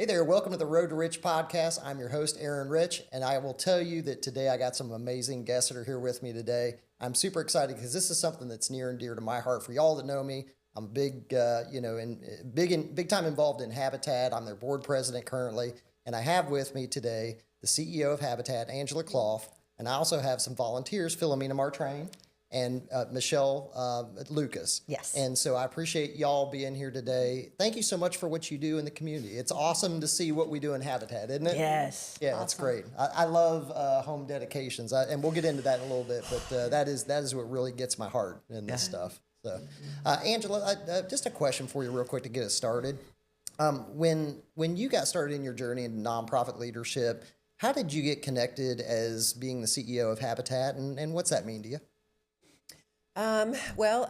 Hey there, welcome to the Road to Rich podcast. I'm your host, Aaron Rich, and I will tell you that today I got some amazing guests that are here with me today. I'm super excited because this is something that's near and dear to my heart. For y'all that know me, I'm big time involved in Habitat. I'm their board president currently, and I have with me today the CEO of Habitat, Angela Klopf, and I also have some volunteers, Philomena Martrain and Michelle Lucas. Yes. And so I appreciate y'all being here today. Thank you so much for what you do in the community. It's awesome to see what we do in Habitat, isn't it? Yes. Yeah, that's great. I love home dedications, and we'll get into that in a little bit, but that is what really gets my heart in this stuff. So, Angela, just a question for you real quick to get us started. When you got started in your journey in nonprofit leadership, how did you get connected as being the CEO of Habitat, and what's that mean to you? Well,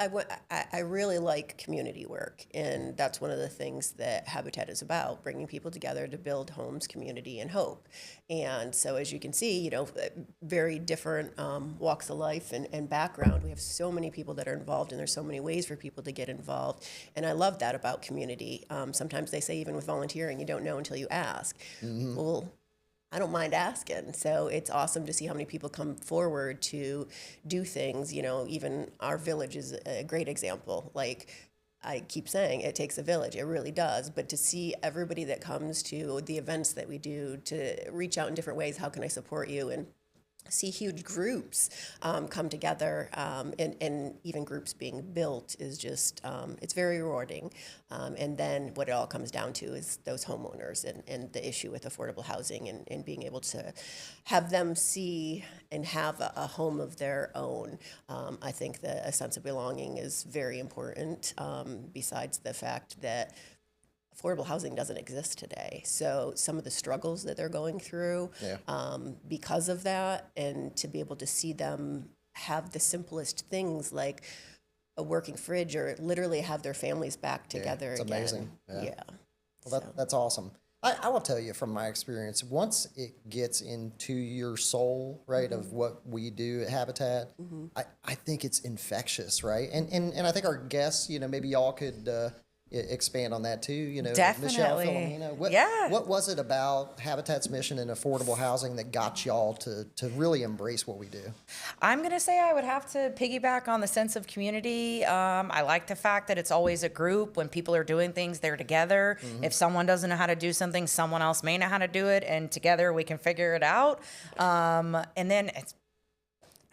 I really like community work, and that's one of the things that Habitat is about, bringing people together to build homes, community, and hope. And so as you can see, very different walks of life and background. We have so many people that are involved, and there's so many ways for people to get involved. And I love that about community. Sometimes they say even with volunteering, you don't know until you ask. Mm-hmm. Well, I don't mind asking. So it's awesome to see how many people come forward to do things. Even our village is a great example. Like I keep saying, it takes a village. It really does. But to see everybody that comes to the events that we do, to reach out in different ways, how can I support you? And see huge groups come together, and even groups being built is just, it's very rewarding. And then what it all comes down to is those homeowners and the issue with affordable housing and being able to have them see and have a home of their own. I think that a sense of belonging is very important, besides the fact that affordable housing doesn't exist today. So some of the struggles that they're going through because of that, and to be able to see them have the simplest things like a working fridge, or literally have their families back together it's again. amazing. Yeah. Well, So. that's awesome. I will tell you from my experience, once it gets into your soul, right, of what we do at Habitat, I think it's infectious, right? And I think our guests, maybe y'all could expand on that too. Definitely. Michelle, Philomena, what was it about Habitat's mission and affordable housing that got y'all to really embrace what we do? I'm going to say I would have to piggyback on the sense of community. I like the fact that it's always a group. When people are doing things, they're together. Mm-hmm. If someone doesn't know how to do something, someone else may know how to do it, and together we can figure it out. And then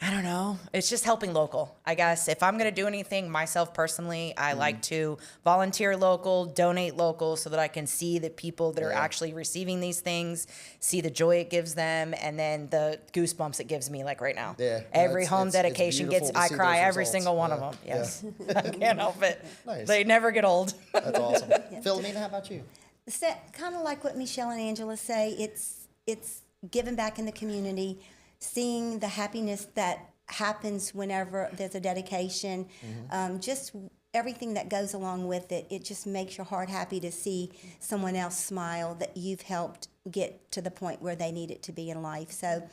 I don't know. It's just helping local, I guess. If I'm going to do anything myself personally, I like to volunteer local, donate local, so that I can see the people that are actually receiving these things, see the joy it gives them, and then the goosebumps it gives me, like right now. Yeah. Every home dedication I cry every single one of them. Yes. I can't help it. Nice. They never get old. That's awesome. Philomena, how about you? Kind of like what Michelle and Angela say, it's giving back in the community, seeing the happiness that happens whenever there's a dedication, just everything that goes along with it. It just makes your heart happy to see someone else smile, that you've helped get to the point where they need it to be in life. So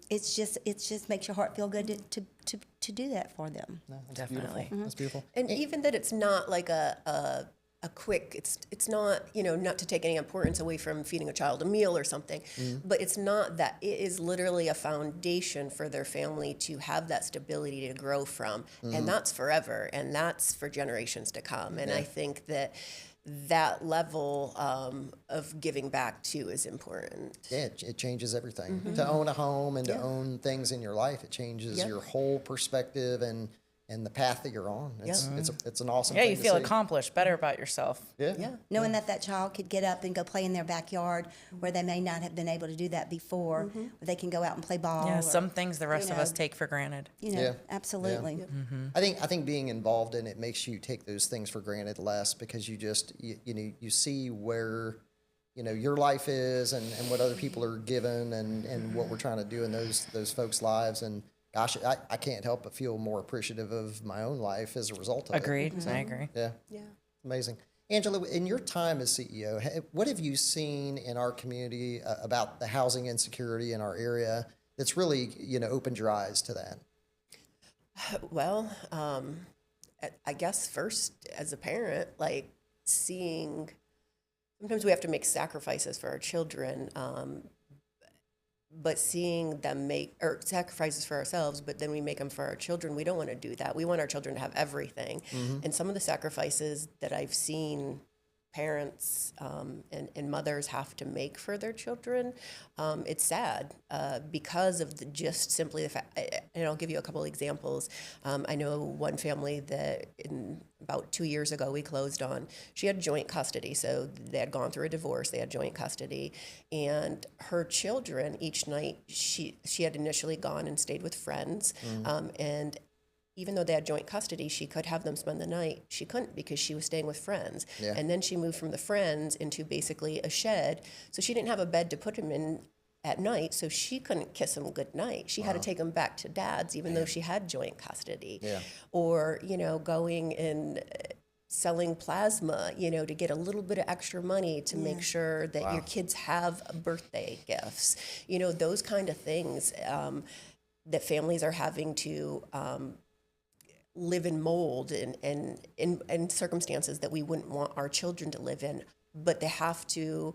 it's just makes your heart feel good to do that for them. No, that's Definitely. beautiful. That's beautiful. And even that it's not like a quick, it's not, not to take any importance away from feeding a child a meal or something, but it's not that. It is literally a foundation for their family to have that stability to grow from, and that's forever, and that's for generations to come. And I think that level of giving back too is important. Yeah, it changes everything. To own a home and to own things in your life, it changes your whole perspective and the path that you're on. It's an awesome thing You to feel see. accomplished, better about yourself. Yeah. Knowing that child could get up and go play in their backyard where they may not have been able to do that before, where they can go out and play ball. Yeah, or, some things the rest of us take for granted. Absolutely. I think being involved in it makes you take those things for granted less, because you just you see where your life is and what other people are given and what we're trying to do in those folks' lives. And gosh, I can't help but feel more appreciative of my own life as a result of Agreed. it. I agree. Yeah. Amazing. Angela, in your time as CEO, what have you seen in our community about the housing insecurity in our area that's really, opened your eyes to that? Well, I guess first as a parent, like seeing sometimes we have to make sacrifices for our children, but seeing them make, or sacrifices for ourselves, but then we make them for our children, we don't want to do that. We want our children to have everything. And some of the sacrifices that I've seen parents and mothers have to make for their children, it's sad because of the just simply the fact, and I'll give you a couple examples. I know one family that about 2 years ago we closed on. She had joint custody, so they had gone through a divorce, they had joint custody, and her children each night, she had initially gone and stayed with friends, and even though they had joint custody, she could have them spend the night. She couldn't because she was staying with friends. Yeah. And then she moved from the friends into basically a shed. So she didn't have a bed to put him in at night, so she couldn't kiss him good night. She had to take him back to dad's, even though she had joint custody. Yeah. Or, going and selling plasma, to get a little bit of extra money to make sure that your kids have birthday gifts. Those kind of things that families are having to live in mold and circumstances that we wouldn't want our children to live in, but they have to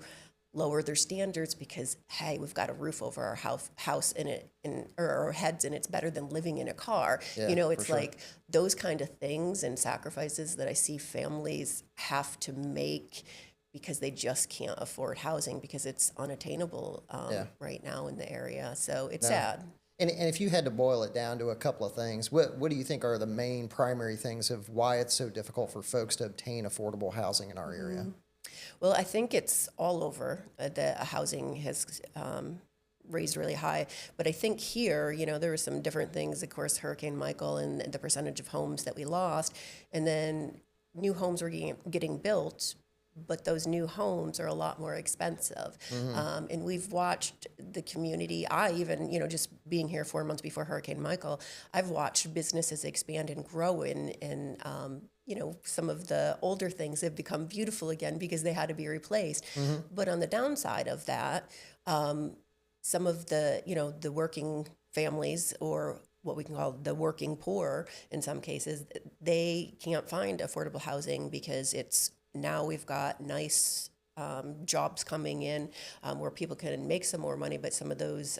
lower their standards because, hey, we've got a roof over our house or our heads, and it's better than living in a car. Yeah, It's like those kind of things and sacrifices that I see families have to make because they just can't afford housing because it's unattainable right now in the area. So it's sad. And if you had to boil it down to a couple of things, what do you think are the main primary things of why it's so difficult for folks to obtain affordable housing in our area? Well, I think it's all over. The housing has raised really high. But I think here, there were some different things, of course, Hurricane Michael and the percentage of homes that we lost. And then new homes were getting built, but those new homes are a lot more expensive. And we've watched the community, I even, just being here 4 months before Hurricane Michael, I've watched businesses expand and grow and some of the older things have become beautiful again because they had to be replaced. But on the downside of that, some of the working families, or what we can call the working poor in some cases, they can't find affordable housing because now we've got nice jobs coming in where people can make some more money, but some of those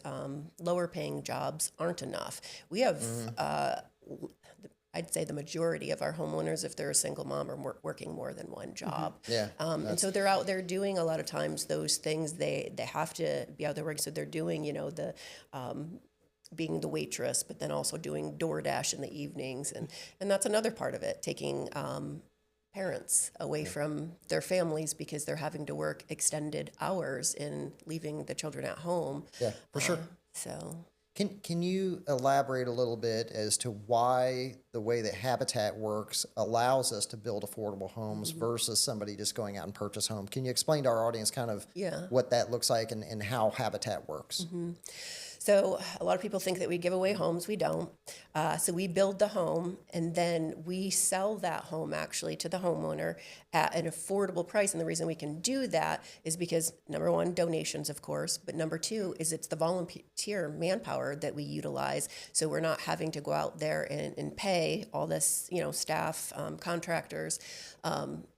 lower paying jobs aren't enough. We have, I'd say the majority of our homeowners, if they're a single mom, are working more than one job. Yeah, and so they're out there doing a lot of times those things. They have to be out there working. So they're doing, the being the waitress, but then also doing DoorDash in the evenings. And that's another part of it, taking parents away from their families because they're having to work extended hours and leaving the children at home. Yeah, for sure. So Can you elaborate a little bit as to why the way that Habitat works allows us to build affordable homes versus somebody just going out and purchase a home? Can you explain to our audience kind of what that looks like and how Habitat works? So a lot of people think that we give away homes. We don't. So we build the home, and then we sell that home actually to the homeowner at an affordable price. And the reason we can do that is because, number one, donations, of course, but number two is it's the volunteer manpower that we utilize. So we're not having to go out there and pay all this, staff, contractors,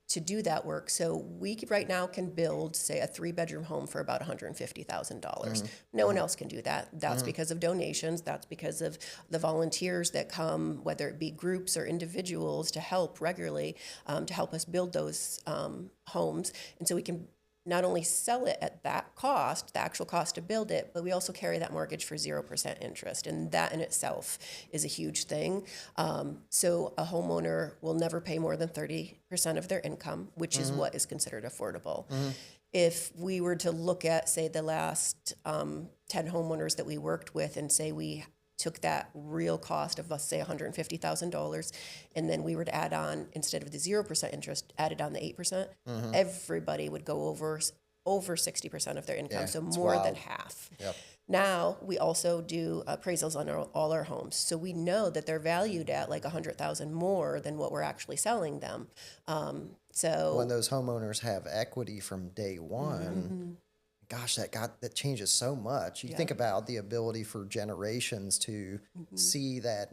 to do that work. So we right now can build, say, a 3-bedroom home for about $150,000. No one else can do that. That's because of donations. That's because of the volunteers that come, whether it be groups or individuals, to help regularly, to help us build those homes. And so we can not only sell it at that cost, the actual cost to build it, but we also carry that mortgage for 0% interest. And that in itself is a huge thing. So a homeowner will never pay more than 30% of their income, which is what is considered affordable. If we were to look at, say, the last 10 homeowners that we worked with and say we took that real cost of, let's say, $150,000, and then we were to add on, instead of the 0% interest, added on the 8%, everybody would go over 60% of their income, so more than half. Yep. Now, we also do appraisals on all our homes, so we know that they're valued at like $100,000 more than what we're actually selling them. So when those homeowners have equity from day one, gosh, that changes so much. You think about the ability for generations to see that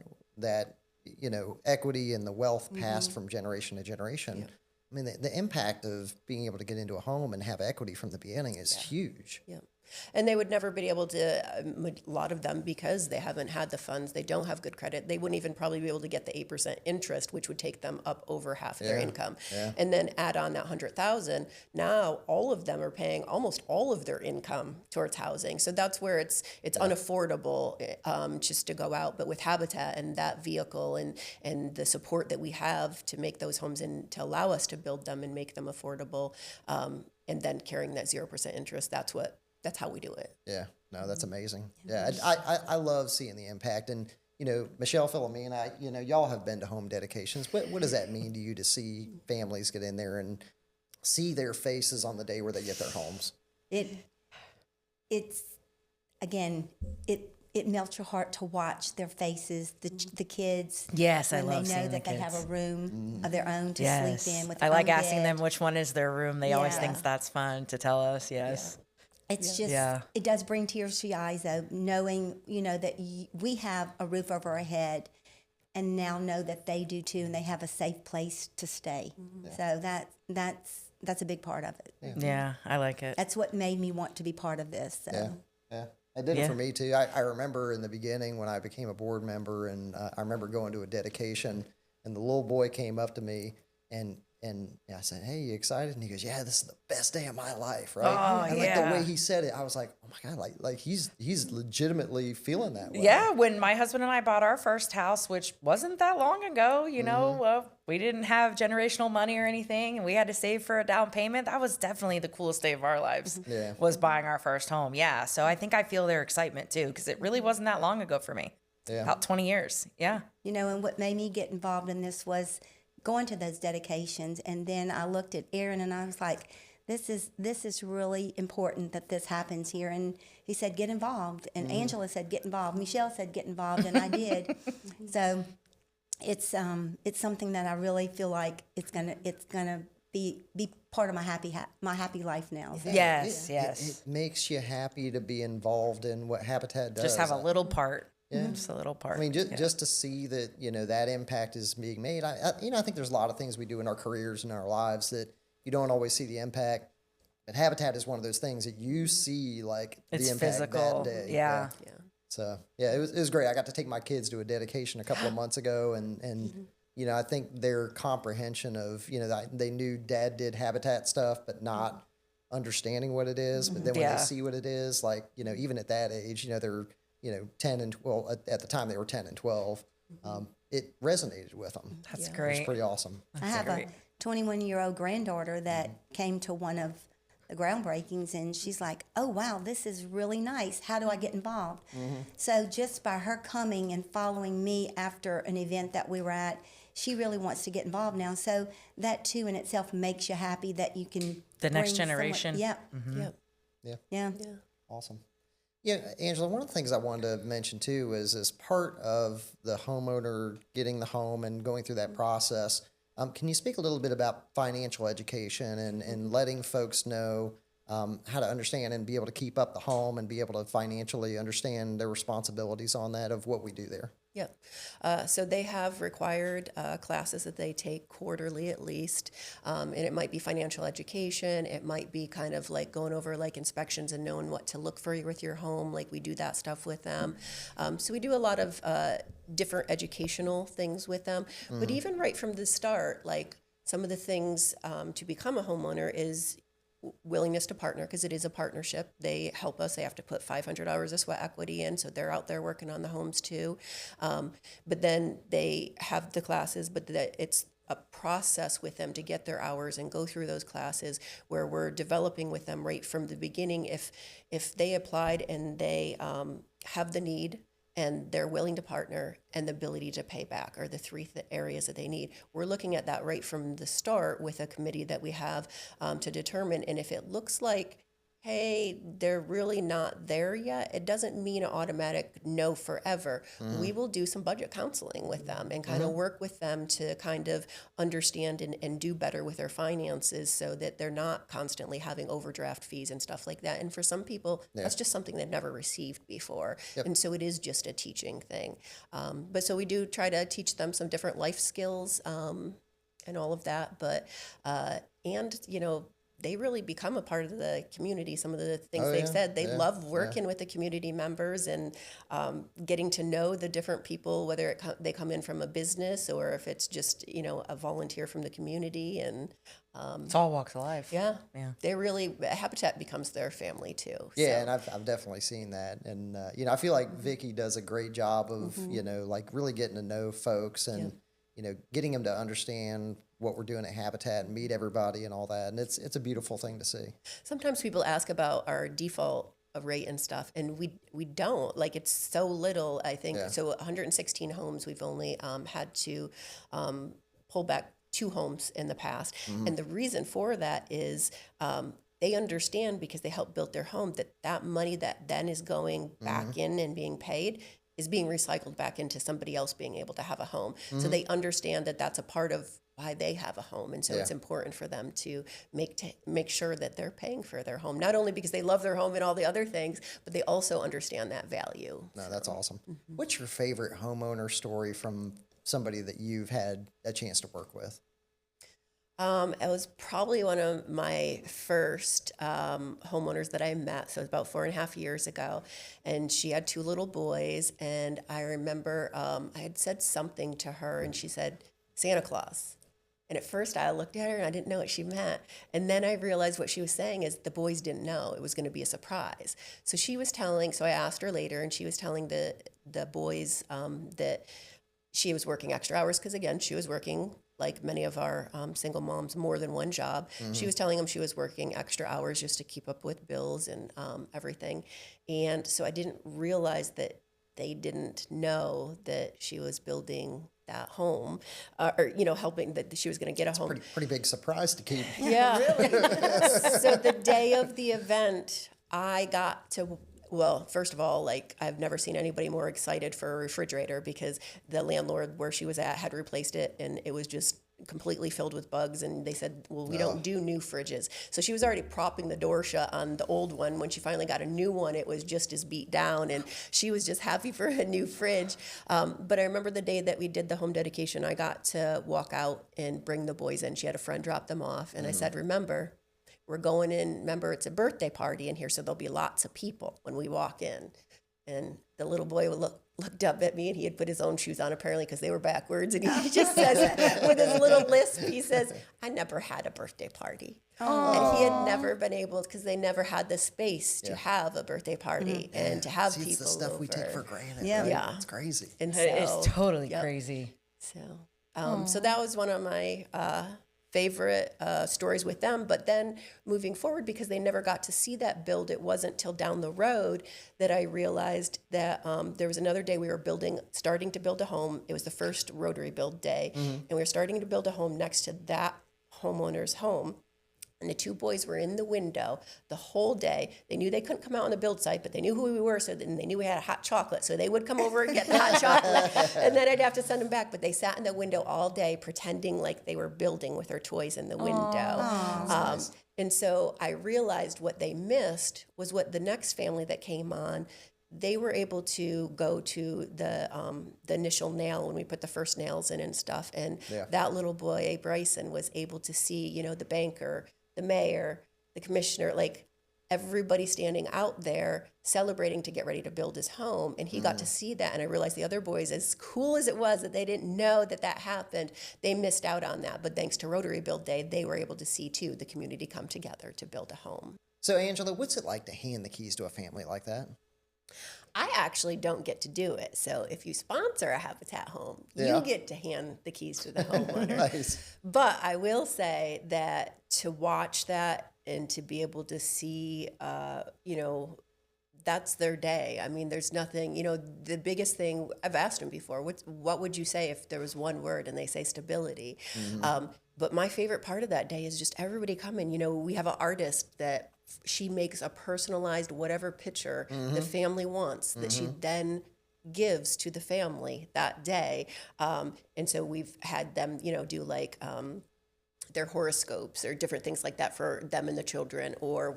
equity and the wealth passed from generation to generation. I mean, the impact of being able to get into a home and have equity from the beginning is huge. Yeah. And they would never be able to, a lot of them, because they haven't had the funds, they don't have good credit, they wouldn't even probably be able to get the 8% interest, which would take them up over half their income. And then add on that 100,000, now all of them are paying almost all of their income towards housing. So that's where it's unaffordable just to go out. But with Habitat and that vehicle and the support that we have to make those homes and to allow us to build them and make them affordable, and then carrying that 0% interest, that's how we do it. Yeah, no, that's amazing. Yeah, I love seeing the impact. And, Michelle, Philomena, y'all have been to home dedications. What does that mean to you to see families get in there and see their faces on the day where they get their homes? It's again, it melts your heart to watch their faces, the kids. Yes, I when love they know seeing that the they kids. have a room of their own to Yes. sleep in with I their like own asking bed. them which one is their room. They always Yeah. think that's fun to tell us. Yes. It's just, it does bring tears to your eyes, though, knowing, that we have a roof over our head and now know that they do too, and they have a safe place to stay. So that's a big part of it. Yeah, I like it. That's what made me want to be part of this. So. Yeah. It did it for me too. I remember in the beginning when I became a board member, and I remember going to a dedication, and the little boy came up to me and I said, "Hey, you excited?" And he goes, "Yeah, this is the best day of my life," right? Oh, and like the way he said it, I was like, "Oh my God!" Like he's legitimately feeling that way. Yeah, when my husband and I bought our first house, which wasn't that long ago, we didn't have generational money or anything, and we had to save for a down payment. That was definitely the coolest day of our lives. Was buying our first home. Yeah, so I think I feel their excitement too, because it really wasn't that long ago for me. Yeah, about 20 years. Yeah. And what made me get involved in this was going to those dedications, and then I looked at Aaron and I was like, this is really important that this happens here. And he said, get involved. And Angela said, get involved. Michelle said, get involved, and I did. So it's something that I really feel like it's gonna be part of my happy life now. So. Yes. It makes you happy to be involved in what Habitat does. Just have a little part. Yeah. Just a little part. I mean, just to see that, that impact is being made. I think there's a lot of things we do in our careers and our lives that you don't always see the impact. But Habitat is one of those things that you see, like, it's the impact physical. that day. Yeah. So, it was great. I got to take my kids to a dedication a couple of months ago, and I think their comprehension of, they knew Dad did Habitat stuff, but not understanding what it is. But then when they see what it is, like, even at that age, they're 10 and 12, at the time they were 10 and 12, it resonated with them. That's great. It's pretty awesome. I have a 21-year-old granddaughter that came to one of the groundbreakings, and she's like, oh, wow, this is really nice. How do I get involved? So just by her coming and following me after an event that we were at, she really wants to get involved now. So that, too, in itself makes you happy that you can the next bring generation. Yeah. Awesome. Yeah, Angela, one of the things I wanted to mention too is as part of the homeowner getting the home and going through that process, can you speak a little bit about financial education and letting folks know how to understand and be able to keep up the home and be able to financially understand their responsibilities on that of what we do there? Yeah. So they have required classes that they take quarterly at least. And it might be financial education. It might be kind of like going over like inspections and knowing what to look for with your home. Like we do that stuff with them. So we do a lot of different educational things with them. But even right from the start, like some of the things to become a homeowner is willingness to partner, because it is a partnership. They help us. They have to put 500 hours of sweat equity in, so they're out there working on the homes too. But then they have the classes, but it's a process with them to get their hours and go through those classes where we're developing with them right from the beginning. If they applied and they have the need and they're willing to partner and the ability to pay back are the three areas that they need. We're looking at that right from the start with a committee that we have to determine. And if it looks like, hey, they're really not there yet, it doesn't mean an automatic no forever. We will do some budget counseling with them and kind of work with them to kind of understand and do better with their finances so that they're not constantly having overdraft fees and stuff like that. And for some people, that's just something they've never received before. And so it is just a teaching thing. But so we do try to teach them some different life skills and all of that. But, and, they really become a part of the community. Some of the things they've said, they love working with the community members and getting to know the different people, whether they come in from a business or if it's just, a volunteer from the community. And It's all walks of life. yeah, Yeah. they really, Habitat becomes their family too. Yeah, So. and I've definitely seen that, and I feel like Vicky does a great job of like really getting to know folks and getting them to understand what we're doing at Habitat and meet everybody and all that, and it's a beautiful thing to see. Sometimes people ask about our default rate and stuff, and we don't. Like, it's so little, I think. Yeah. So 116 homes, we've only had to pull back 2 homes in the past. And the reason for that is they understand, because they helped build their home, that money that then is going back in and being paid is being recycled back into somebody else being able to have a home. So they understand that that's a part of why they have a home. And so it's important for them to make sure that they're paying for their home, not only because they love their home and all the other things, but they also understand that value. No, that's awesome. What's your favorite homeowner story from somebody that you've had a chance to work with? It was probably one of my first homeowners that I met. So it was about 4.5 years ago. And she had 2 little boys. And I remember I had said something to her, and she said, Santa Claus. And at first I looked at her and I didn't know what she meant. And then I realized what she was saying is the boys didn't know it was going to be a surprise. So I asked her later, and she was telling the boys that she was working extra hours because, again, she was working, like many of our single moms, more than one job. She was telling them she was working extra hours just to keep up with bills and everything. And so I didn't realize that they didn't know that she was building that home, or helping, that she was going to get a home. Pretty big surprise to keep. Yeah. Really? So the day of the event, I got to, well, first of all, like, I've never seen anybody more excited for a refrigerator, because the landlord where she was at had replaced it, and it was just completely filled with bugs. And they said, well, we don't do new fridges. So she was already propping the door shut on the old one. When she finally got a new one, it was just as beat down, and she was just happy for a new fridge. But I remember the day that we did the home dedication, I got to walk out and bring the boys in. She had a friend drop them off, and I said, remember, we're going in. Remember, it's a birthday party in here, so there'll be lots of people when we walk in. And the little boy looked up at me, and he had put his own shoes on, apparently, because they were backwards. And he just says, with his little lisp, he says, I never had a birthday party. And he had never been able, because they never had the space to have a birthday party and to have people It's the stuff over. we take for granted. Yeah. Right? Yeah. It's crazy. And so, It's totally crazy. So that was one of my favorite stories with them. But then moving forward, because they never got to see that build, it wasn't till down the road that I realized that there was another day we were starting to build a home. It was the first Rotary Build Day, and we were starting to build a home next to that homeowner's home. And the 2 boys were in the window the whole day. They knew they couldn't come out on the build site, but they knew who we were, so then they knew we had a hot chocolate. So they would come over and get the hot chocolate, and then I'd have to send them back. But they sat in the window all day pretending like they were building with their toys in the window. Nice. And so I realized what they missed was what the next family that came on, they were able to go to the initial nail when we put the first nails in and stuff. And that little boy, Bryson, was able to see, the banker, the mayor, the commissioner, like everybody standing out there celebrating to get ready to build his home. And he got to see that. And I realized the other boys, as cool as it was that they didn't know that happened, they missed out on that. But thanks to Rotary Build Day, they were able to see, too, the community come together to build a home. So, Angela, what's it like to hand the keys to a family like that? I actually don't get to do it. So if you sponsor a Habitat home, Yeah. you get to hand the keys to the homeowner. Nice. But I will say that to watch that and to be able to see, that's their day. I mean, there's nothing, the biggest thing, I've asked them before, what would you say if there was one word, and they say stability. But my favorite part of that day is just everybody coming. We have an artist that she makes a personalized whatever picture the family wants that she then gives to the family that day. And so we've had them, do like their horoscopes or different things like that for them and the children. Or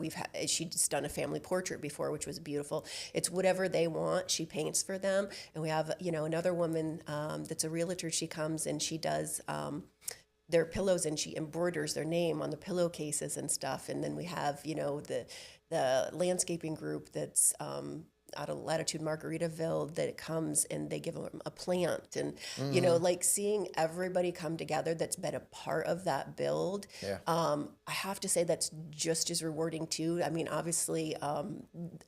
she's done a family portrait before, which was beautiful. It's whatever they want. She paints for them. And we have, another woman that's a realtor. She comes and she does their pillows, and she embroiders their name on the pillowcases and stuff. And then we have, the landscaping group that's out of Latitude Margaritaville that comes and they give them a plant, and like seeing everybody come together that's been a part of that build. I have to say that's just as rewarding too. I mean, obviously a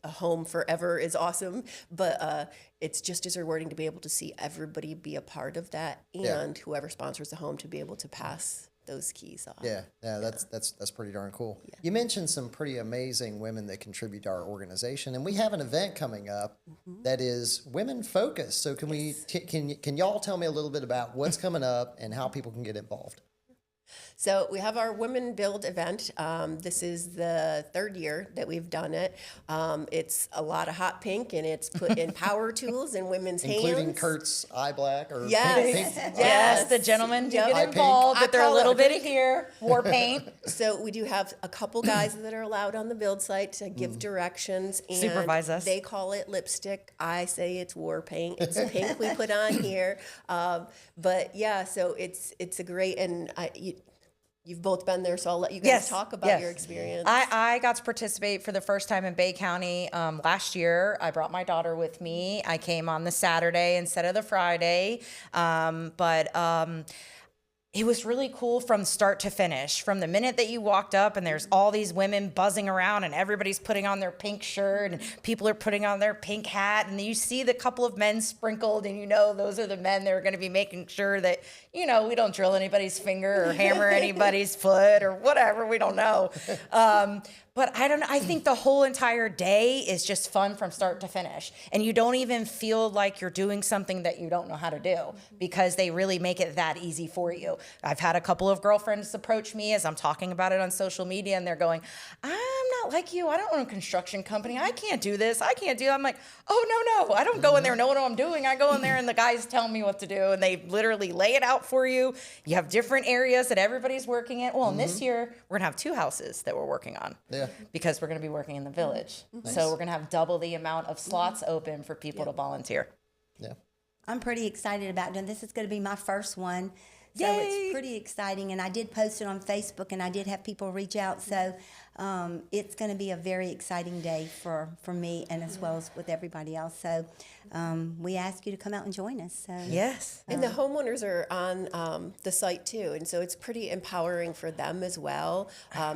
home forever is awesome, but it's just as rewarding to be able to see everybody be a part of that, and whoever sponsors the home to be able to pass those keys off. Yeah, that's pretty darn cool. Yeah. You mentioned some pretty amazing women that contribute to our organization, and we have an event coming up that is women focused. So can y'all tell me a little bit about what's coming up and how people can get involved? So we have our Women Build event. This is the third year that we've done it. It's a lot of hot pink, and it's put in power tools in women's Including hands. Kurt's eye black or Yes. pink? Yes, the gentlemen do Yep. get Eye involved, pink. but they're a Eye little color. bit of here, war paint. So we do have a couple guys that are allowed on the build site to give directions. And Supervise us. They call it lipstick. I say it's war paint. It's pink we put on here. But yeah, so it's a great, and you've both been there, so I'll let you guys talk about your experience. I got to participate for the first time in Bay County last year. I brought my daughter with me. I came on the Saturday instead of the Friday. It was really cool from start to finish. From the minute that you walked up and there's all these women buzzing around and everybody's putting on their pink shirt and people are putting on their pink hat, and you see the couple of men sprinkled, and those are the men that are going to be making sure that, we don't drill anybody's finger or hammer anybody's foot or whatever. We don't know. But I think the whole entire day is just fun from start to finish. And you don't even feel like you're doing something that you don't know how to do, because they really make it that easy for you. I've had a couple of girlfriends approach me as I'm talking about it on social media, and they're going, I'm not like you. I don't own a construction company. I can't do this. I can't do that. I'm like, oh, no. I don't go in there knowing what I'm doing. I go in there and the guys tell me what to do, and they literally lay it out for you. You have different areas that everybody's working in. Well, and this year, we're going to have 2 houses that we're working on. Yeah. Because we're going to be working in the village. Nice. So we're going to have double the amount of slots open for people to volunteer. Yeah. I'm pretty excited about doing this. It's going to be my first one. So Yay. It's pretty exciting. And I did post it on Facebook, and I did have people reach out. So it's going to be a very exciting day for me, and as well as with everybody else. So we ask you to come out and join us. So Yes. And the homeowners are on the site too, and so it's pretty empowering for them as well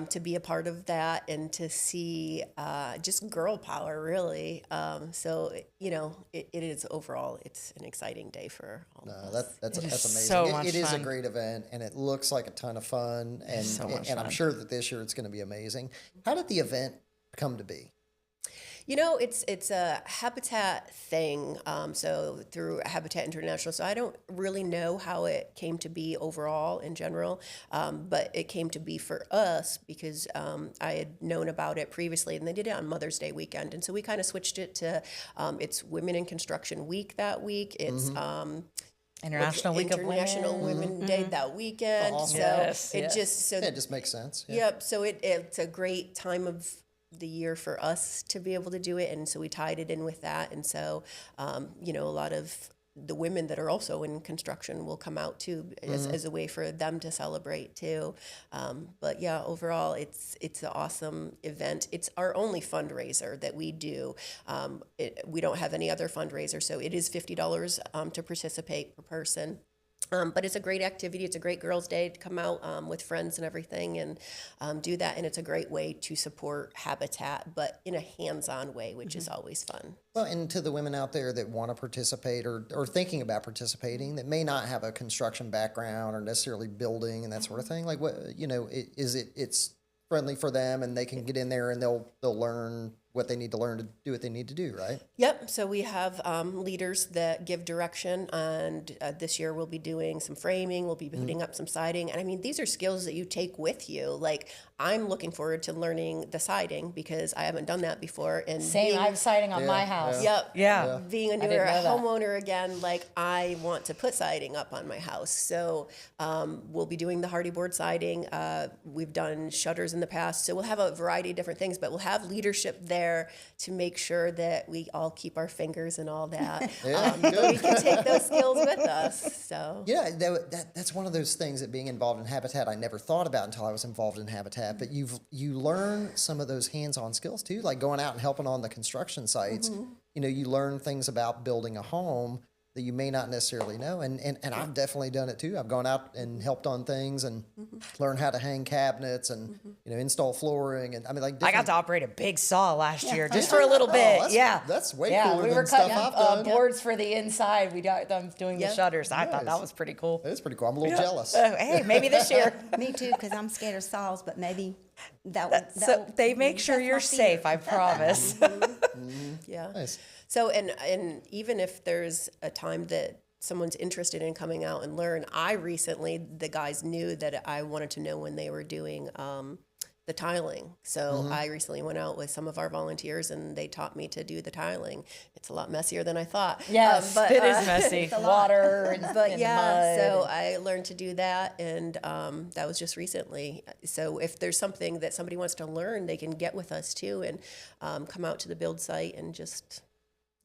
to be a part of that and to see just girl power, really. It is overall, it's an exciting day for all of us. That's amazing. so much It is a fun. great event, and it looks like a ton of fun, and so much I'm fun. sure that this year it's going to be amazing. How did the event come to be? It's a Habitat thing, so through Habitat International. So I don't really know how it came to be overall in general, but it came to be for us because I had known about it previously, and they did it on Mother's Day weekend. And so we kind of switched it to it's Women in Construction Week that week. It's International Week of Women. International Women Day that weekend. Awesome. So Yes, it yes. just so It just makes sense. Yeah. Yep. So it's a great time of the year for us to be able to do it, and so we tied it in with that. And so, a lot of the women that are also in construction will come out too, as a way for them to celebrate too. But yeah, overall, it's an awesome event. It's our only fundraiser that we do. We don't have any other fundraiser, so it is $50 to participate per person. But it's a great activity. It's a great girls' day to come out with friends and everything and do that. And it's a great way to support Habitat, but in a hands-on way, which is always fun. Well, and to the women out there that want to participate or thinking about participating that may not have a construction background or necessarily building and that sort of thing, like it's friendly for them and they can get in there and they'll learn what they need to learn to do what they need to do, right? Yep. So we have leaders that give direction, and this year we'll be doing some framing. We'll be putting up some siding, and I mean these are skills that you take with you. Like I'm looking forward to learning the siding because I haven't done that before. And Same. I have siding on my house. Yep. Yeah. Being a didn't newer know that. homeowner again, like I want to put siding up on my house. So we'll be doing the hardy board siding. We've done shutters in the past. So we'll have a variety of different things, but we'll have leadership there there to make sure that we all keep our fingers and all that. Yeah, But we can take those skills with us. So Yeah, that's one of those things that being involved in Habitat I never thought about until I was involved in Habitat. But you learn some of those hands-on skills too, like going out and helping on the construction sites. You know, you learn things about building a home that you may not necessarily know. And I've definitely done it too. I've gone out and helped on things and learned how to hang cabinets and, you know, install flooring. And I mean, like, I got to operate a big saw last year just for a little bit. That's way yeah, cooler we than were stuff cutting I've done. boards for the inside. I'm doing the shutters. I thought Nice. that was pretty cool. It's pretty cool. I'm a little jealous. Hey, maybe this year. Me too, because I'm scared of saws, but maybe that So they make sure that's you're my fear. safe, I promise. yeah. Nice. So, and even if there's a time that someone's interested in coming out and learn, the guys knew that I wanted to know when they were doing the tiling. So I recently went out with some of our volunteers and they taught me to do the tiling. It's a lot messier than I thought. Yes, But, it is messy. Water and, but and yeah, mud. so I learned to do that, and that was just recently. So if there's something that somebody wants to learn, they can get with us too and come out to the build site and just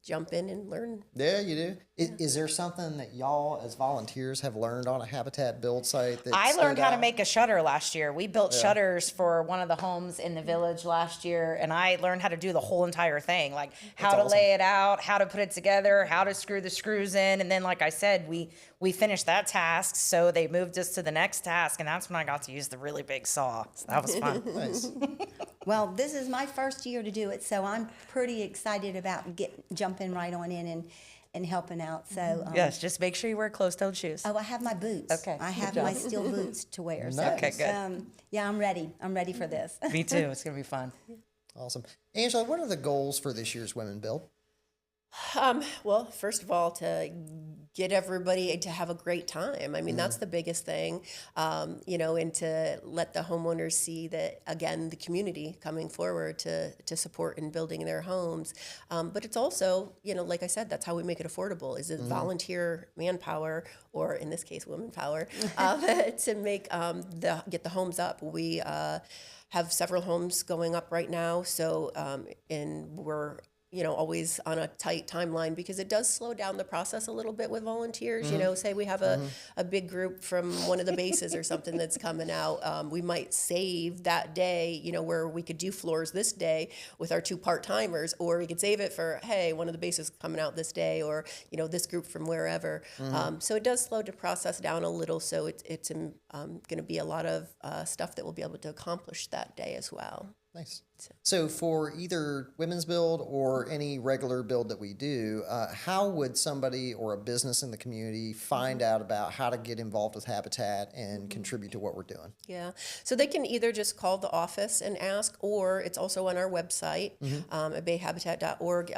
jump in and learn. Yeah, you do. Is there something that y'all as volunteers have learned on a Habitat build site that I learned stood how to out? make a shutter last year. We built shutters for one of the homes in the village last year, and I learned how to do the whole entire thing, like how to awesome. lay it out, how to put it together, how to screw the screws in, and then, like I said, we finished that task, so they moved us to the next task, and that's when I got to use the really big saw. So that was fun. Nice. Well, this is my first year to do it, so I'm pretty excited about jumping right on in and helping out. So Yes, just make sure you wear closed-toed shoes. Oh, I have my boots. Okay, I good have job. my steel boots to wear. So, Nice. Okay, good. yeah, I'm ready. I'm ready for this. Me too. It's gonna be fun. Awesome. Angela, what are the goals for this year's Women Build? Well, first of all, to get everybody to have a great time. I mean, that's the biggest thing, and to let the homeowners see that, again, the community coming forward to support in building their homes. But it's also, like I said, that's how we make it affordable, is it volunteer manpower, or in this case, women power, to make get the homes up. We have several homes going up right now, so and we're always on a tight timeline because it does slow down the process a little bit with volunteers. Say we have a big group from one of the bases or something that's coming out. We might save that day, where we could do floors this day with our 2 part-timers, or we could save it for, hey, one of the bases coming out this day, or, this group from wherever. So it does slow the process down a little. So it's going to be a lot of stuff that we'll be able to accomplish that day as well. Nice. So for either Women's Build or any regular build that we do, how would somebody or a business in the community find out about how to get involved with Habitat and contribute to what we're doing? Yeah, so they can either just call the office and ask, or it's also on our website, at bayhabitat.org.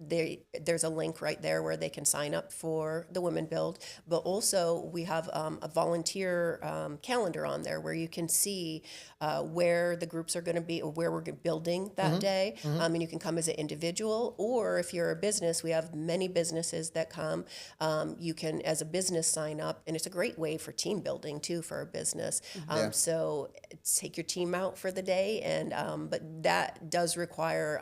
There's a link right there where they can sign up for the Women Build, but also we have a volunteer calendar on there where you can see where the groups are going to be, or where we're building that day. And you can come as an individual, or if you're a business, we have many businesses that come. You can, as a business, sign up, and it's a great way for team building too for a business. So take your team out for the day, and but that does require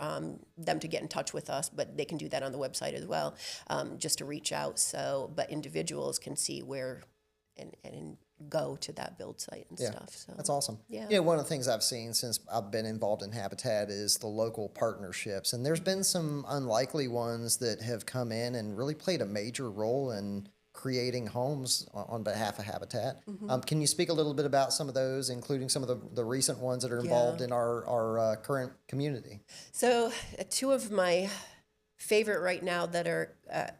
them to get in touch with us, but they can do that on the website as well, just to reach out. So, but individuals can see where and go to that build site and stuff. So that's awesome. Yeah. One of the things I've seen since I've been involved in Habitat is the local partnerships, and there's been some unlikely ones that have come in and really played a major role in creating homes on behalf of Habitat. Can you speak a little bit about some of those, including some of the recent ones that are involved in our current community? So 2 of my favorite right now that are,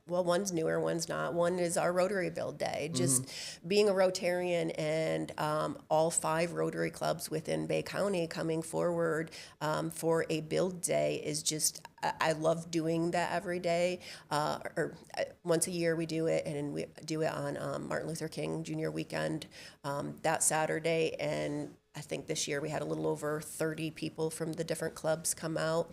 one's newer, one's not. One is our Rotary Build Day. Just being a Rotarian and all 5 Rotary clubs within Bay County coming forward for a build day is just, I love doing that every day. Once a year we do it, and then we do it on Martin Luther King Jr. weekend that Saturday. And I think this year we had a little over 30 people from the different clubs come out.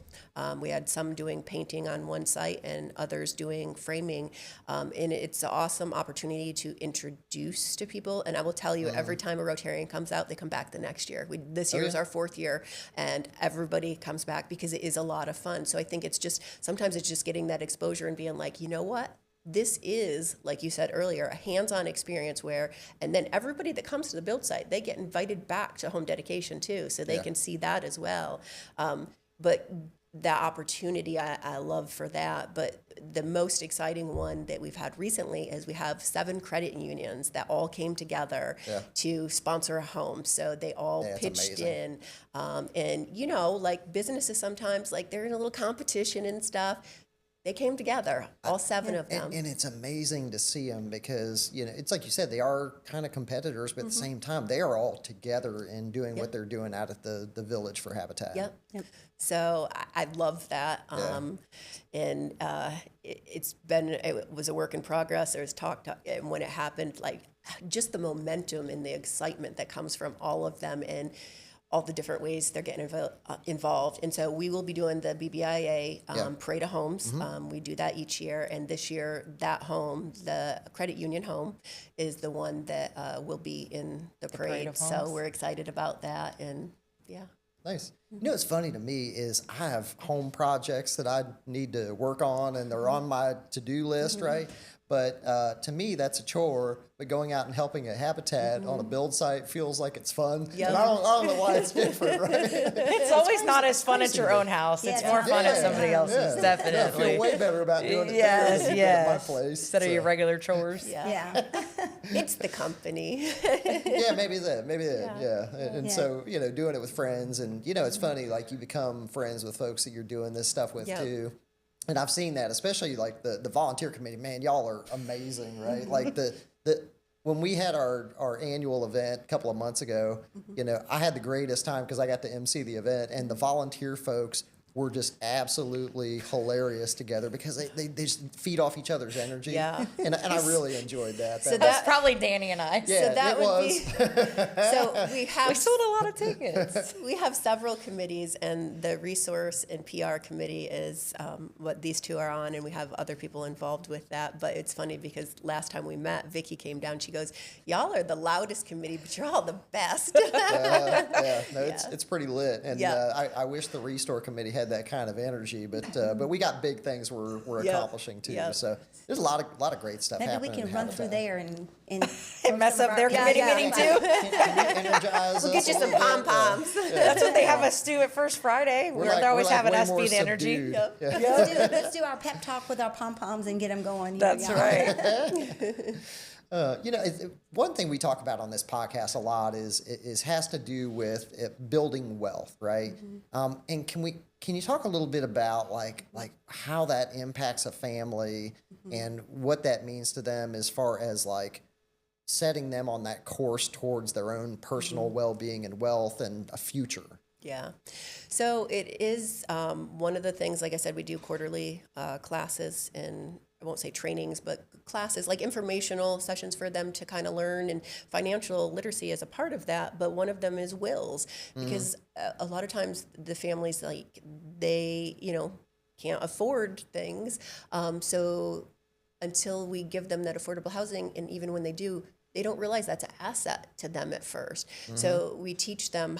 We had some doing painting on one site and others doing framing. And it's an awesome opportunity to introduce to people. And I will tell you, every time a Rotarian comes out, they come back the next year. This year is our 4th year, and everybody comes back because it is a lot of fun. So I think sometimes it's just getting that exposure and being like, you know what? This is, like you said earlier, a hands-on experience and then everybody that comes to the build site, they get invited back to home dedication too, so they can see that as well. But that opportunity, I love for that. But the most exciting one that we've had recently is we have 7 credit unions that all came together to sponsor a home. So they all pitched in. And, like businesses sometimes, like they're in a little competition and stuff. They came together, all 7 of them. And it's amazing to see them because, it's like you said, they are kind of competitors, but at the same time, they are all together and doing what they're doing out at the village for Habitat. Yep. So I love that. And it was a work in progress. There was talk, and when it happened, like just the momentum and the excitement that comes from all of them and all the different ways they're getting involved. And so we will be doing the BBIA Parade of Homes. We do that each year. And this year, that home, the credit union home, is the one that will be in the parade. So we're excited about that. And Nice. What's funny to me is I have home projects that I need to work on, and they're on my to-do list, right? But to me, that's a chore. But going out and helping a Habitat on a build site feels like it's fun. Yep. And I don't know why it's different, right? It's always not as fun at your own house. It's more fun at somebody else's, definitely. I feel way better about doing it yes, there at my place. Instead of your regular chores. Yeah. It's the company. Maybe that. And so, doing it with friends, and, it's funny, like you become friends with folks that you're doing this stuff with too. And I've seen that, especially like the volunteer committee. Man, y'all are amazing, right? Like when we had our annual event a couple of months ago, I had the greatest time because I got to MC the event, and the volunteer folks were just absolutely hilarious together because they just feed off each other's energy. Yeah. And I really enjoyed that. So that's probably Danny and I. Yeah, so that it was. So we sold a lot of tickets. We have several committees, and the resource and PR committee is what these 2 are on, and we have other people involved with that. But it's funny because last time we met, Vicky came down. She goes, "Y'all are the loudest committee, but you're all the best." It's pretty lit, and I wish the Restore committee had that kind of energy, but we got big things we're accomplishing too. So there's a lot of great stuff happening. Maybe we can run through there and mess up their committee meeting too. Can you energize We'll get you some pom-poms. That's what they have us do at First Friday. They're always having us be the energy. let's do our pep talk with our pom-poms and get them going. That's right. One thing we talk about on this podcast a lot is has to do with building wealth, right? And can you talk a little bit about like how that impacts a family and what that means to them as far as like setting them on that course towards their own personal well-being and wealth and a future? Yeah. So it is one of the things, like I said, we do quarterly classes, and I won't say trainings, but classes, like informational sessions for them to kind of learn, and financial literacy is a part of that. But one of them is wills, because a lot of times the families, like they, can't afford things. So until we give them that affordable housing, and even when they do, they don't realize that's an asset to them at first. So we teach them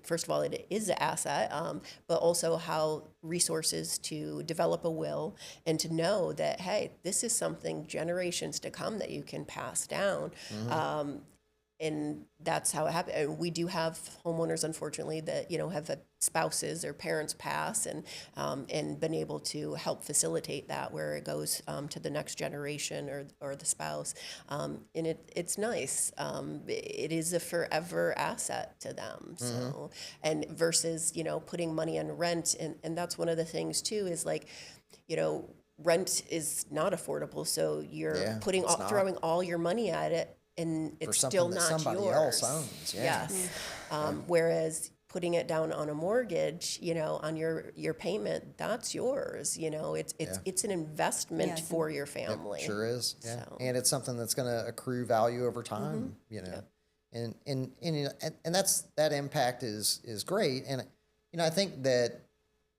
first of all, it is an asset, but also how resources to develop a will and to know that, hey, this is something generations to come that you can pass down. And that's how it happened. And we do have homeowners, unfortunately, that have had spouses or parents pass, and been able to help facilitate that, where it goes to the next generation or the spouse. And it's nice. It is a forever asset to them. So, and versus putting money on rent, and that's one of the things too is like, rent is not affordable, so you're throwing all your money at it. And it's still not somebody yours. else owns. Yes. Whereas putting it down on a mortgage, on your payment, that's yours. It's an investment for your family. It sure is. Yeah. So. And it's something that's going to accrue value over time. and you know, and that impact is great. And I think that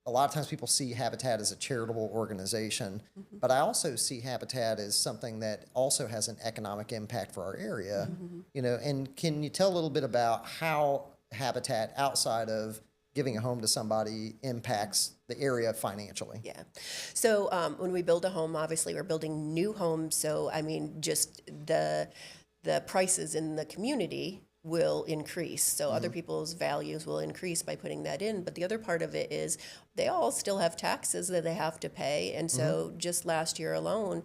a lot of times people see Habitat as a charitable organization, but I also see Habitat as something that also has an economic impact for our area. And can you tell a little bit about how Habitat, outside of giving a home to somebody, impacts the area financially? Yeah. So when we build a home, obviously we're building new homes. So I mean, just the prices in the community will increase. So other people's values will increase by putting that in. But the other part of it is they all still have taxes that they have to pay. And so just last year alone,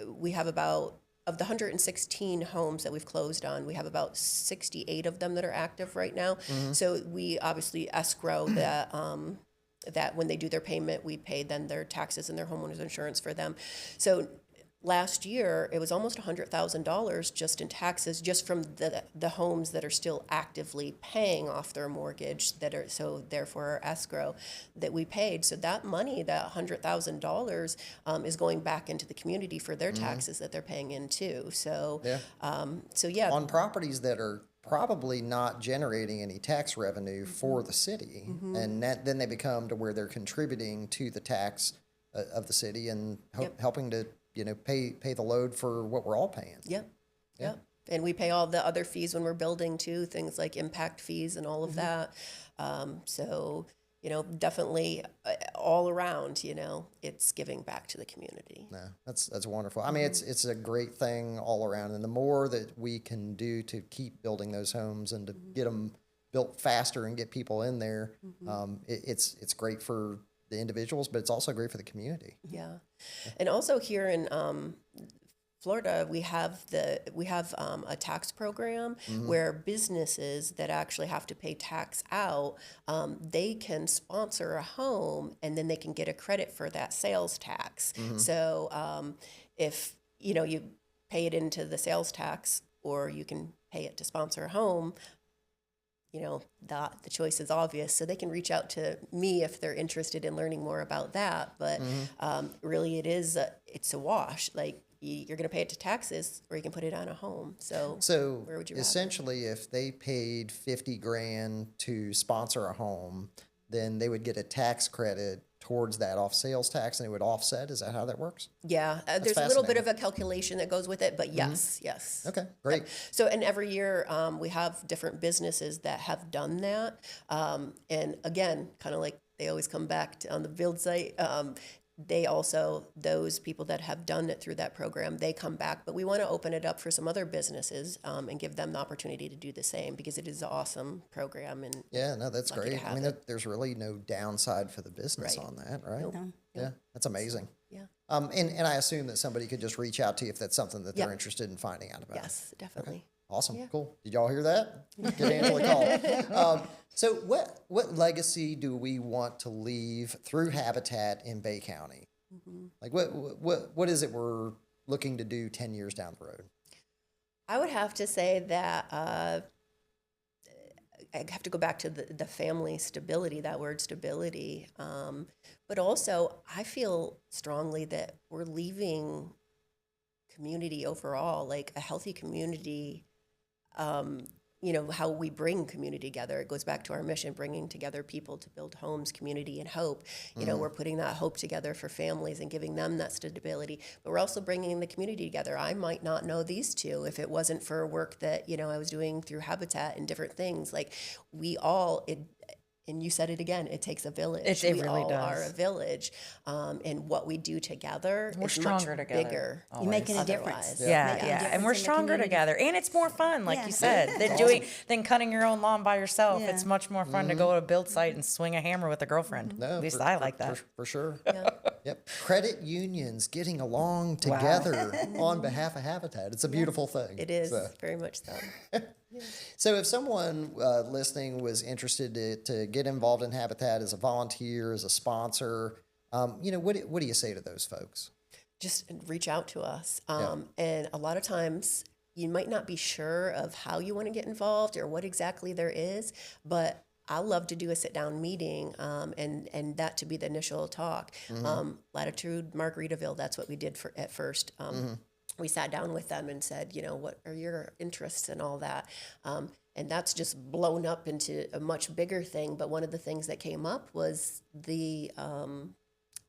we have about, of the 116 homes that we've closed on, we have about 68 of them that are active right now. So we obviously escrow that, that when they do their payment, we pay then their taxes and their homeowners insurance for them. So last year, it was almost $100,000 just in taxes, just from the homes that are still actively paying off their mortgage, that are, so therefore our escrow that we paid. So that money, that $100,000, is going back into the community for their taxes that they're paying in too. So, yeah. On properties that are probably not generating any tax revenue for the city, and then they become to where they're contributing to the tax of the city and helping to pay the load for what we're all paying. Yep. And we pay all the other fees when we're building too, things like impact fees and all of that. So, definitely all around, it's giving back to the community. No, that's wonderful. I mean, it's a great thing all around. And the more that we can do to keep building those homes and to get them built faster and get people in there, it's great for the individuals, but it's also great for the community. Yeah. And also here in Florida, we have a tax program where businesses that actually have to pay tax out, they can sponsor a home and then they can get a credit for that sales tax. So if you pay it into the sales tax, or you can pay it to sponsor a home, the choice is obvious. So they can reach out to me if they're interested in learning more about that. But really, it's a wash. Like, you're going to pay it to taxes, or you can put it on a home. So where would you essentially, if they paid $50,000 to sponsor a home, then they would get a tax credit towards that off sales tax, and it would offset. Is that how that works? Yeah, there's a little bit of a calculation that goes with it, but yes. Okay, great. So, and every year we have different businesses that have done that. And again, kind of like they always come back to, on the build site, they also, those people that have done it through that program, they come back. But we want to open it up for some other businesses and give them the opportunity to do the same, because it is an awesome program. And yeah, no, that's great. I mean, there's really no downside for the business on that, right? Nope. Yeah, that's amazing. Yeah. And I assume that somebody could just reach out to you if that's something that they're interested in finding out about. Yes, definitely. Okay. Awesome. Yeah. Cool. Did y'all hear that? Give Angela a call. So what legacy do we want to leave through Habitat in Bay County? Like what is it we're looking to do 10 years down the road? I would have to say that I have to go back to the family stability, that word stability. But also, I feel strongly that we're leaving community overall, like a healthy community, how we bring community together. It goes back to our mission, bringing together people to build homes, community, and hope. We're putting that hope together for families and giving them that stability. But we're also bringing the community together. I might not know these two if it wasn't for work that, I was doing through Habitat and different things. Like, we all, and you said it again, it takes a village. It we really all does. are a village. And what we do together We're is stronger much together. bigger. You're making a Otherwise. difference. Yeah, Making a yeah, difference and we're in the stronger community. together, and it's more fun, like Yeah. you said, than cutting your own lawn by yourself. Yeah. It's much more fun to go to a build site and swing a hammer with a girlfriend. No, At least I like that. for sure. Yep. Credit unions getting along together on behalf of Habitat. It's a beautiful thing. It is, very much so. So if someone listening was interested to get involved in Habitat as a volunteer, as a sponsor, what do you say to those folks? Just reach out to us. And a lot of times you might not be sure of how you want to get involved or what exactly there is, but I love to do a sit-down meeting, and that to be the initial talk. Latitude Margaritaville, that's what we did at first. we sat down with them and said, what are your interests and all that? And that's just blown up into a much bigger thing. But one of the things that came up was the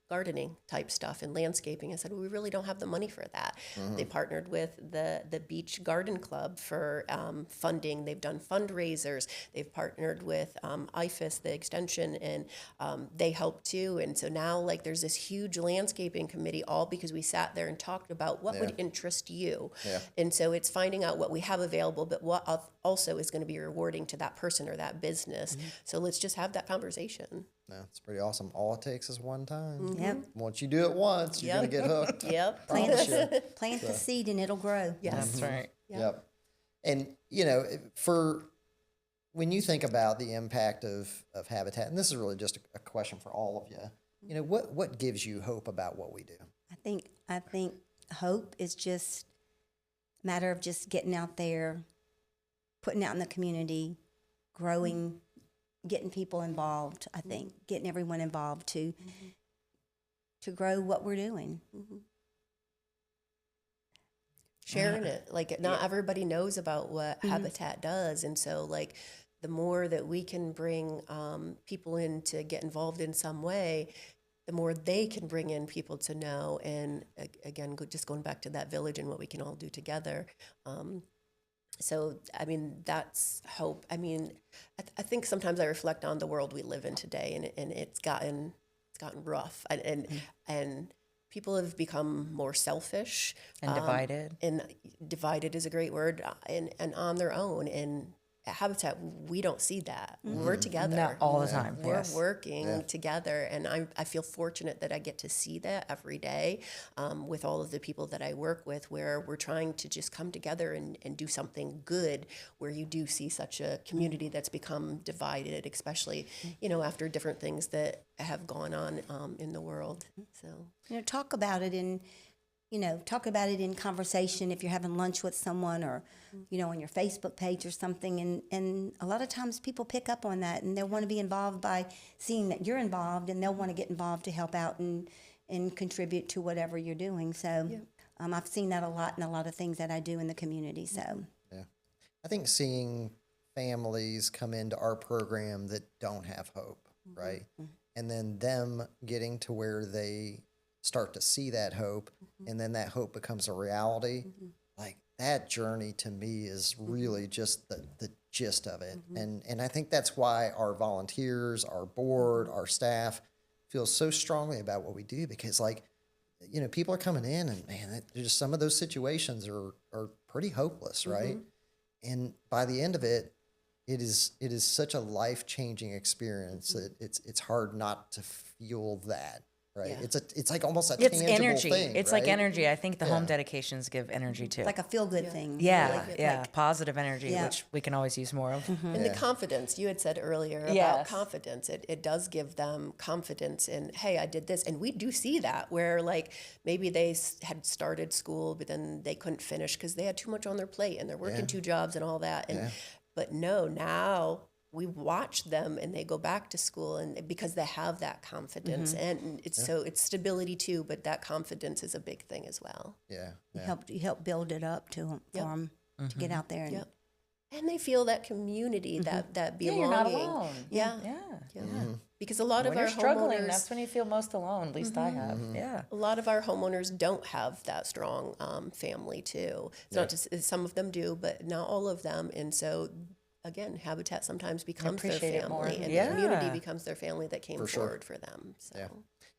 gardening type stuff and landscaping. I said, well, we really don't have the money for that. They partnered with the Beach Garden Club for funding. They've done fundraisers. They've partnered with IFAS, the extension, and they help too. And so now, like, there's this huge landscaping committee, all because we sat there and talked about what would interest you. Yeah. And so it's finding out what we have available, but what also is going to be rewarding to that person or that business. So let's just have that conversation. No, it's pretty awesome. All it takes is one time. Yep. Once you do it once, you're going to get hooked. Yep. Plant the seed and it'll grow. Yes. That's right. Yep. And, when you think about the impact of habitat, and this is really just a question for all of you, what gives you hope about what we do? I think hope is just a matter of just getting out there, putting out in the community, growing, getting people involved. I think getting everyone involved to grow what we're doing. Sharing it. Like, not everybody knows about what Habitat does. And so, like, the more that we can bring people in to get involved in some way, the more they can bring in people to know. And again, just going back to that village and what we can all do together. So, I mean, that's hope. I mean, I think sometimes I reflect on the world we live in today, and it's gotten rough, and people have become more selfish And divided. And divided is a great word, and on their own. And at Habitat, we don't see that. We're together. Not all the time. We're Yes. working together, and I feel fortunate that I get to see that every day with all of the people that I work with, where we're trying to just come together and do something good, where you do see such a community that's become divided, especially, after different things that have gone on in the world. So, Talk about it in conversation if you're having lunch with someone or, on your Facebook page or something. And a lot of times people pick up on that and they'll want to be involved by seeing that you're involved, and they'll want to get involved to help out and contribute to whatever you're doing. So I've seen that a lot in a lot of things that I do in the community. So I think seeing families come into our program that don't have hope, right? And then them getting to where they start to see that hope, and then that hope becomes a reality. Like, that journey to me is really just the gist of it. And I think that's why our volunteers, our board, our staff feel so strongly about what we do, because, like, people are coming in and, man, just some of those situations are pretty hopeless, right? And by the end of it, it is such a life-changing experience that it's hard not to feel that. Right. Yeah. It's like almost a tangible energy. thing. It's right? like energy. I think the home dedications give energy too. like a feel-good thing. Yeah, positive energy, which we can always use more of. And the confidence you had said earlier about confidence, it does give them confidence in, hey, I did this. And we do see that where, like, maybe they had started school, but then they couldn't finish because they had too much on their plate and they're working 2 jobs and all that. And but no, now we watch them and they go back to school, and because they have that confidence, and it's it's stability too, but that confidence is a big thing as well. You help build it up for them to get out there and they feel that community, that belonging. You're not alone. Yeah. Because a lot of our struggling, homeowners, that's when you feel most alone. At least I have. Yeah. A lot of our homeowners don't have that strong family too. It's not just, some of them do, but not all of them. And so, again, Habitat sometimes becomes their family, and the community becomes their family that came forward for them. So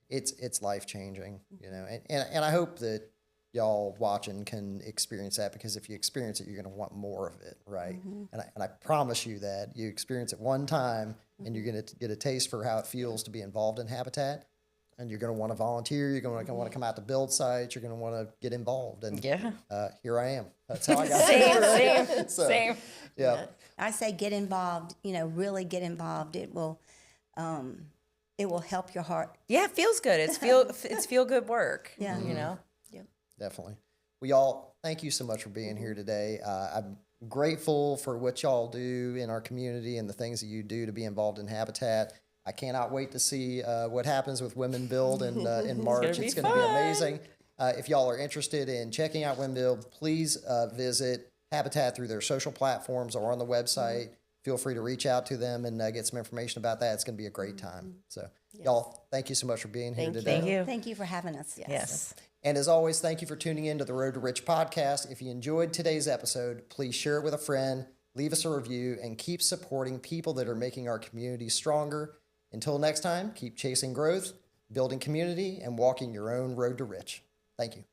it's life changing, and I hope that y'all watching can experience that, because if you experience it, you're going to want more of it, right? And I promise you that you experience it one time, and you're going to get a taste for how it feels to be involved in Habitat. And you're going to want to volunteer. You're going to want to come out to build sites. You're going to want to get involved. And here I am. That's how I got here. Same. Yeah. I say get involved. Really get involved. It will help your heart. Yeah, it feels good. It's feel good work. Yeah. Definitely. We all thank you so much for being here today. I'm grateful for what y'all do in our community and the things that you do to be involved in Habitat. I cannot wait to see what happens with Women Build in March. It's going to be amazing. If y'all are interested in checking out Windmill, please visit Habitat through their social platforms or on the website. Feel free to reach out to them and get some information about that. It's going to be a great time. So, y'all, thank you so much for being here today. Thank you. Thank you for having us. Yes. And as always, thank you for tuning in to the Road to Rich podcast. If you enjoyed today's episode, please share it with a friend, leave us a review, and keep supporting people that are making our community stronger. Until next time, keep chasing growth, building community, and walking your own road to rich. Thank you.